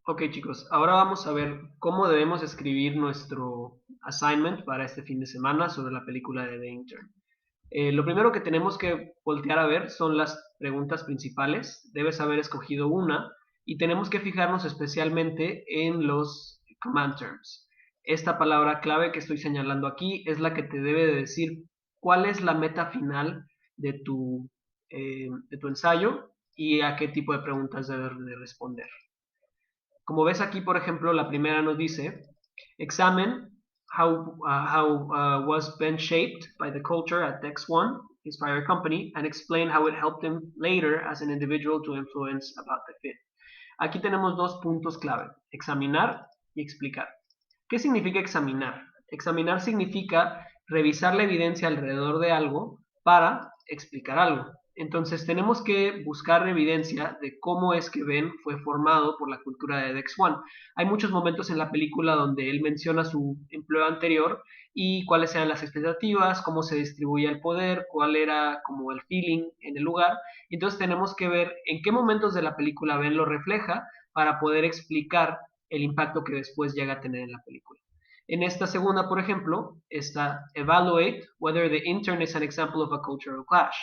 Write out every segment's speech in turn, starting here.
Ok, chicos, ahora vamos a ver cómo debemos escribir nuestro assignment para este fin de semana sobre la película de The Intern. Lo primero que tenemos que voltear a ver son las preguntas principales. Debes haber escogido una y tenemos que fijarnos especialmente en los command terms. Esta palabra clave que estoy señalando aquí es la que te debe de decir cuál es la meta final de tu ensayo y a qué tipo de preguntas debes de responder. Como ves aquí, por ejemplo, la primera nos dice, examine how was Ben shaped by the culture at Dex1, his prior company, and explain how it helped him later as an individual to influence about the fit. Aquí tenemos dos puntos clave, examinar y explicar. ¿Qué significa examinar? Examinar significa revisar la evidencia alrededor de algo para explicar algo. Entonces tenemos que buscar evidencia de cómo es que Ben fue formado por la cultura de Dex One. Hay muchos momentos en la película donde él menciona su empleo anterior y cuáles eran las expectativas, cómo se distribuía el poder, cuál era como el feeling en el lugar. Entonces tenemos que ver en qué momentos de la película Ben lo refleja para poder explicar el impacto que después llega a tener en la película. En esta segunda, por ejemplo, está evaluate whether the intern is an example of a cultural clash.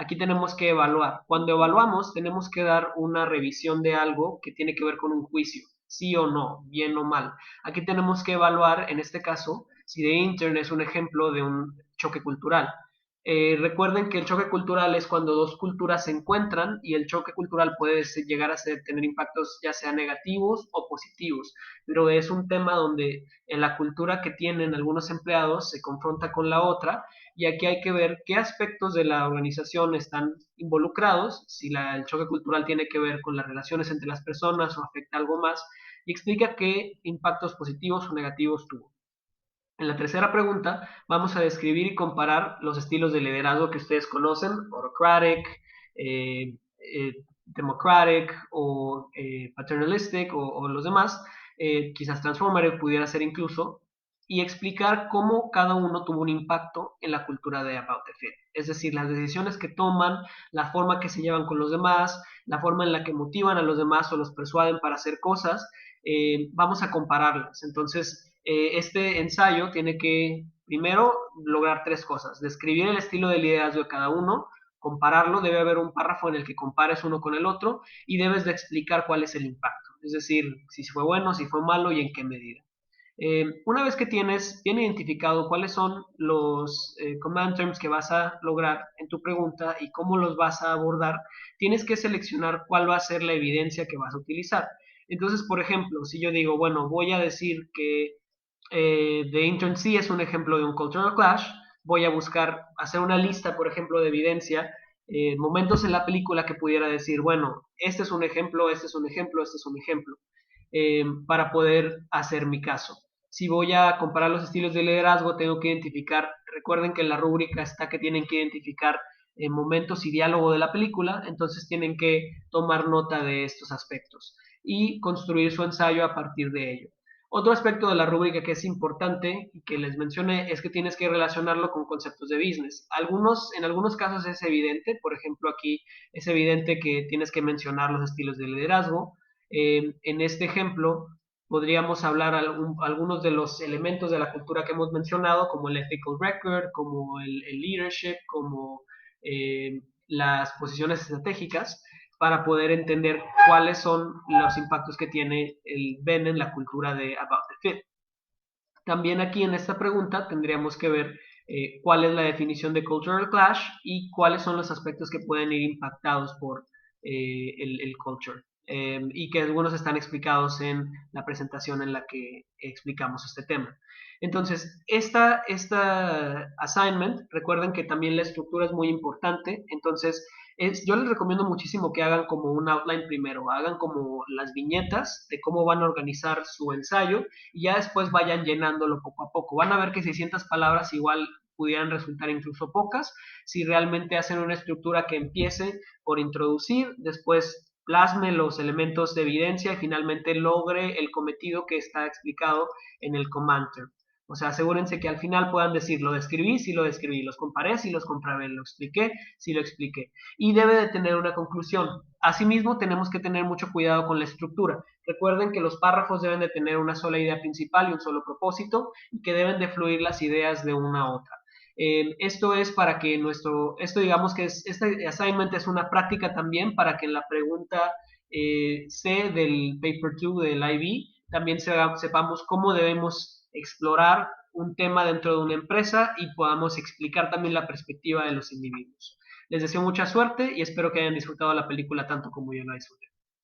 Aquí tenemos que evaluar. Cuando evaluamos, tenemos que dar una revisión de algo que tiene que ver con un juicio, sí o no, bien o mal. Aquí tenemos que evaluar, en este caso, si The Intern es un ejemplo de un choque cultural. Recuerden que el choque cultural es cuando dos culturas se encuentran y el choque cultural puede llegar a tener impactos ya sea negativos o positivos, pero es un tema donde en la cultura que tienen algunos empleados se confronta con la otra y aquí hay que ver qué aspectos de la organización están involucrados, si el choque cultural tiene que ver con las relaciones entre las personas o afecta algo más, y explica qué impactos positivos o negativos tuvo. En la tercera pregunta vamos a describir y comparar los estilos de liderazgo que ustedes conocen, autocratic, democratic o paternalistic o los demás, quizás transformative pudiera ser incluso, y explicar cómo cada uno tuvo un impacto en la cultura de About the Fit. Es decir, las decisiones que toman, la forma que se llevan con los demás, la forma en la que motivan a los demás o los persuaden para hacer cosas, vamos a compararlas. Entonces, este ensayo tiene que, primero, lograr tres cosas. Describir el estilo de liderazgo de cada uno, compararlo, debe haber un párrafo en el que compares uno con el otro y debes de explicar cuál es el impacto. Es decir, si fue bueno, si fue malo y en qué medida. Una vez que tienes bien identificado cuáles son los command terms que vas a lograr en tu pregunta y cómo los vas a abordar, tienes que seleccionar cuál va a ser la evidencia que vas a utilizar. Entonces, por ejemplo, si yo digo, bueno, voy a decir que The Intern sí es un ejemplo de un cultural clash, voy a buscar hacer una lista, por ejemplo, de evidencia, momentos en la película que pudiera decir, bueno, este es un ejemplo, este es un ejemplo, este es un ejemplo, para poder hacer mi caso. Si voy a comparar los estilos de liderazgo, tengo que identificar, recuerden que en la rúbrica está que tienen que identificar momentos y diálogo de la película, entonces tienen que tomar nota de estos aspectos y construir su ensayo a partir de ello. Otro aspecto de la rúbrica que es importante y que les mencioné es que tienes que relacionarlo con conceptos de business. En algunos casos es evidente, por ejemplo aquí es evidente que tienes que mencionar los estilos de liderazgo. En este ejemplo podríamos hablar algunos de los elementos de la cultura que hemos mencionado, como el ethical record, como el leadership, como las posiciones estratégicas, para poder entender cuáles son los impactos que tiene el Ben en la cultura de About the Fit. También aquí en esta pregunta tendríamos que ver cuál es la definición de cultural clash y cuáles son los aspectos que pueden ir impactados por el culture. Y que algunos están explicados en la presentación en la que explicamos este tema. Entonces, esta assignment, recuerden que también la estructura es muy importante, entonces yo les recomiendo muchísimo que hagan como un outline primero, hagan como las viñetas de cómo van a organizar su ensayo y ya después vayan llenándolo poco a poco. Van a ver que 600 palabras igual pudieran resultar incluso pocas si realmente hacen una estructura que empiece por introducir, después plasme los elementos de evidencia y finalmente logre el cometido que está explicado en el command term. O sea, asegúrense que al final puedan decir, lo describí, sí lo describí, los comparé, sí los comparé, lo expliqué, sí lo expliqué. Y debe de tener una conclusión. Asimismo, tenemos que tener mucho cuidado con la estructura. Recuerden que los párrafos deben de tener una sola idea principal y un solo propósito y que deben de fluir las ideas de una a otra. Esto es para que esto digamos que este assignment es una práctica también para que en la pregunta C del Paper 2 del IB también sepamos cómo debemos explorar un tema dentro de una empresa y podamos explicar también la perspectiva de los individuos. Les deseo mucha suerte y espero que hayan disfrutado la película tanto como yo la disfruté.